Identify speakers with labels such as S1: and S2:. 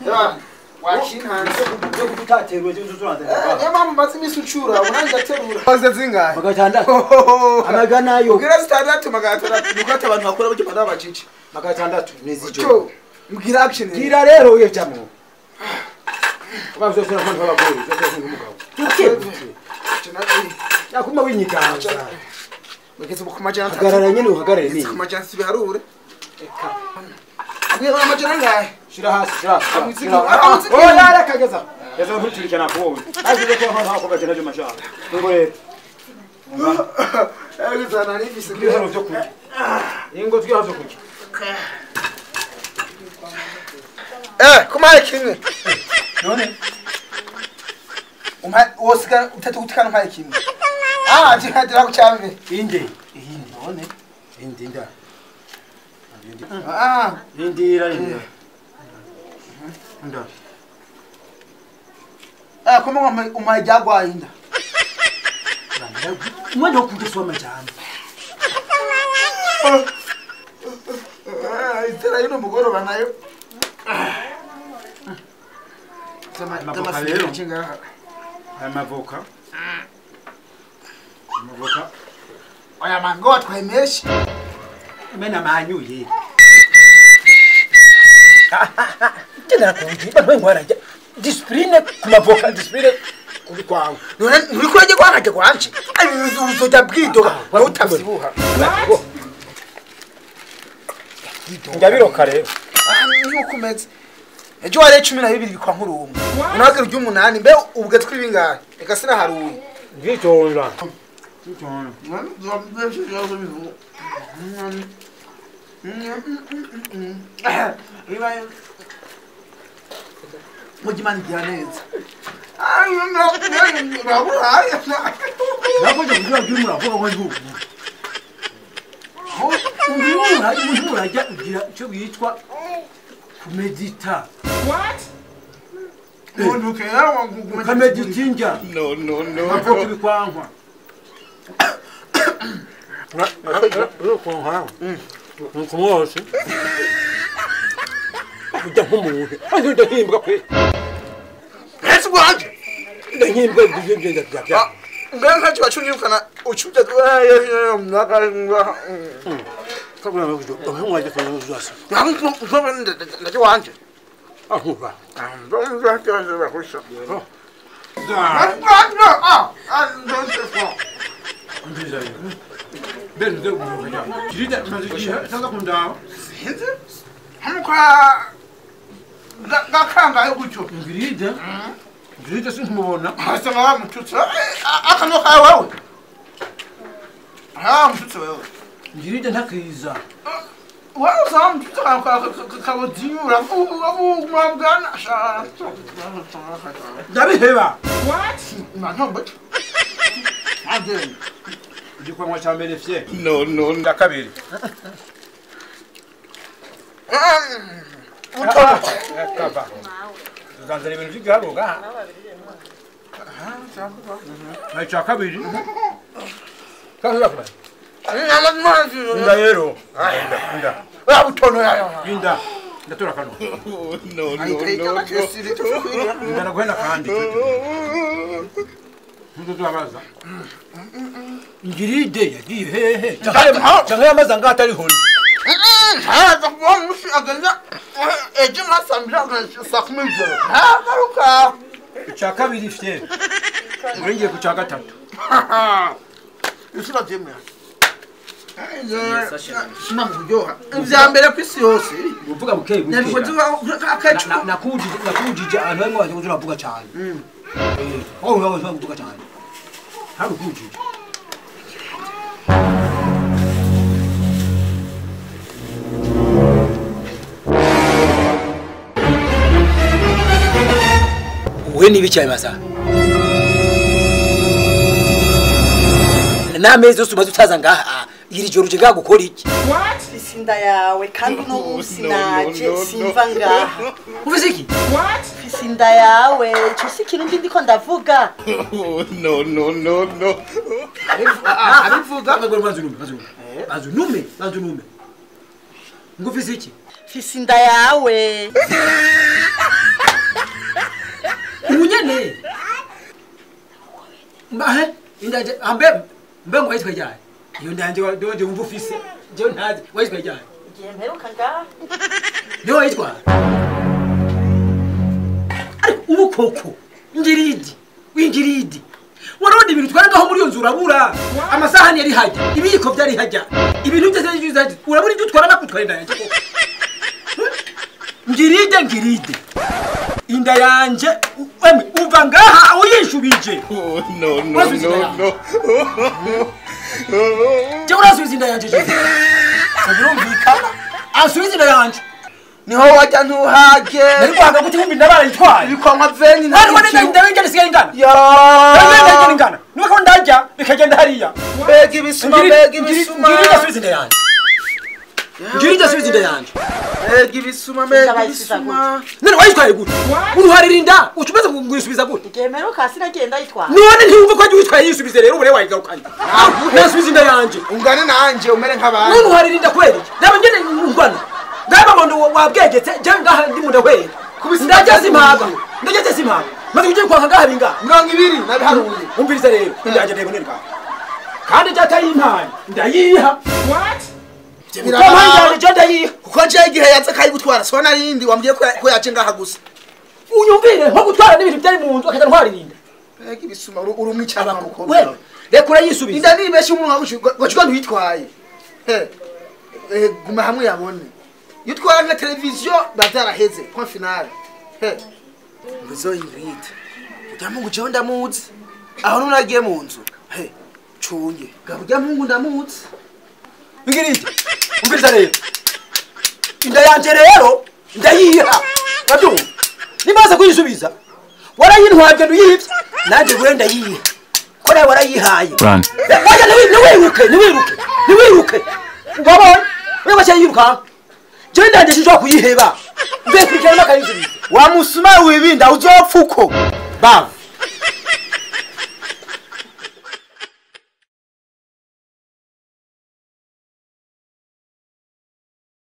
S1: Ya washinhanze
S2: yo kutaterwe cyo zuzurande
S1: mama mazimisi ucura unanje aterura baze zingahe
S2: magatandatu amagana yo
S1: ubwira zitandatu magatandatu nukata abantu bakora buryo bana bacici
S2: magatandatu nizijo
S1: mbwira action
S2: gira rero uye cyamo bazosera abantu babagore zose n'umugabo yakuma winyiganza
S1: bageze bukumajana
S2: hagarara nyene uhagarare ni
S1: kumajana sibiharure abwira amajana ngahe
S2: shira hasi shira
S1: oya
S2: rakageza yazo ntuturikana ko azize ko hano bagena je mashaka ngo rero
S1: agizana n'ifisi
S2: byo byo kurya ingo twihazo kurya
S1: kumaye kimwe
S2: none
S1: wosiga utatu gutikana mpaye kimwe jihadira ku cyambe
S2: inde
S1: none
S2: inde nda
S1: indira
S2: nda
S1: kuma umaye jagwa inda
S2: mwana okudeswa majambo
S1: itera yino mugoroba nayo
S2: amavoka
S1: oya mango twemeshi
S2: mena manyuye
S1: tena kungi bano ngwara discipline kumavoka discipline kuri kwawe none uri kurege kwanaje kwanje uzoja bwidoga wa utavyibuha
S2: ndabiroka rero
S1: nuko umeze ejo wari 12 bikwa nkurumwe unagira ujya 8 mbe ubwe twibingahe eka sina haruye
S2: ngitonda
S1: mujimani dianeza
S2: nakoje kujya byumura ko ngo umuntu urajya ugira cyo bwitwa kumedita
S1: umuntu kera
S2: kumeditinja
S1: no
S2: ako kubikwankwa nukumwose ujya nk'umuntu kandi ndahimbwa pe
S1: ese gwanje
S2: ndahimbwa byigenda bya
S1: ngana ntacyo bacungirukana ucubye
S2: kabura bavuga ngo mwaje kuzuza
S1: ndaje wanje
S2: ahuba ben de umuja kirida mazijia sanga kunda
S1: sinzi hamukwa gakanga yo gucyo
S2: ngirida sinkumubona
S1: hasa mama mututse akano kawe wewe mututse wewe
S2: ngirida ntakiza
S1: wewe sam mututse kabodinyura mwabwana
S2: ndabiheba
S1: what mantombe again
S2: ndikwa mwa chambere fye
S1: no
S2: ndakabiri
S1: utona
S2: kaba zanzare ibintu by'igaruga na chakabiri kaza kwa nda rero nda
S1: utono yayo
S2: inda ndatora kano
S1: no
S2: nda nakwenda kandi ndudu abaza ngiride yagiye hehe cyangwa yamaza ngata ari hondi
S1: haza kuba mushi agenda eje masambira sakumije garuka
S2: cyakabiri fye ngiye ku cya gatatu
S1: isura jemwe sima muryoha ivya mbere kwisi yose
S2: uvuga bukeye nakujije ahantu bamwe baje kuzuravuga cyane oh baje kuvuga cyane hari kujije we nibicaye maza namezi yose umaze utaza ngaha iri joro uje ngaha gukora iki
S3: what isinda yawe kandi no musinaje simva ngaha
S2: uvuze iki
S3: what isinda yawe cyo sikirundi ndiko ndavuga
S1: no
S2: abivuga bagora bazunume ngufise iki
S3: isinda yawe
S1: Indaje ambe mbengo wayitwe jani. Iyo ndanje ndoje umva ufise. Je ntazi wayitwe jani.
S3: Igihe mperuka ngaha.
S1: Niho wayitwa. Ari ubu koko. Ngiridi. Wingiridi. Warundi ibintu twarangaho muri yo nzu urabura. Amasahani yari hajya. Ibiko byari hajya. Ibintu byose byuzaje. Urabura ibyo twara bakutwenda yanje koko. Ngiride. Inda yanje uva ngaha uyishubije.
S4: No.
S1: Je urasubiza inda yanje je. Birumvikana. Asubiza inda yanje.
S2: Niho wajya ntuhage.
S1: Nari kwaga kuti umbi ndabara yitwaye.
S2: Bikwamwa veni na.
S1: Hano wenda ndabenge nisigaye ingana.
S2: Ya.
S1: Ndabenge ingana. Niba ko ndajya bikagenda hariya.
S2: Bega ibisuma.
S1: Ngiride asubiza inda yanje. Ngiride asubiza inda yanje.
S2: Bega ibisuma.
S1: None wayitwaye gute? Uruharira inda ucumeze kugwisubiza gute?
S3: Igihe mperuka sinagenda yitwara.
S1: None ntiwumva ko witwaye yisubize rero ubure wayigarukanye. Nasubiza inda yanje.
S2: Ungane nanje umere nk'abandi.
S1: None uharira inda kweli. Ndaba ngene ungwana. Ndaba ngondo wabwegetse je ngaha ndi munda kweli. Ndageze impaga. Maze uje kwa ngaha binga.
S2: 200 nabiharuye.
S1: Umviriza rero. Ndanje ndego nerika. Kandi jataye impani. Ndayiha. What? Birabanje jenda yiha.
S2: Kuko nje igihe yatse kayi gutwara so narindi wambye ko yace ngaha gusa.
S1: Unyumvire nko gutwara n'ibintu byari mu nzu akaza ntwaririnda.
S2: Bega ibisuma urumwe cyaba kuko.
S1: We rekura yisubiza.
S2: Inda nibeshe umuntu wagishwa ntwitwaye. Guma hamwe yabone. Yitwara nka televiziyo bazaraheze point finale. Mbizo Ingrid. Ujyamungu je ndamuzi. Aho nunagiye mu nzu. Cunye. Ujyamungu ndamuzi.
S1: Ingrid. Umviriza rero. Inda yanje rero ndayiha. Badu. Nibaza kuyisubiza. Warayintwabye nduyivye. Nanje burenda yiha. Kora warayihaye. Waje niwiruke. Ngabona. Wewe cyayiruka. Je ndanje cyo kuyiheba. Mbe kurikirana makayisubiza.
S2: Wa musuma wibinda uzopfuko. Bava.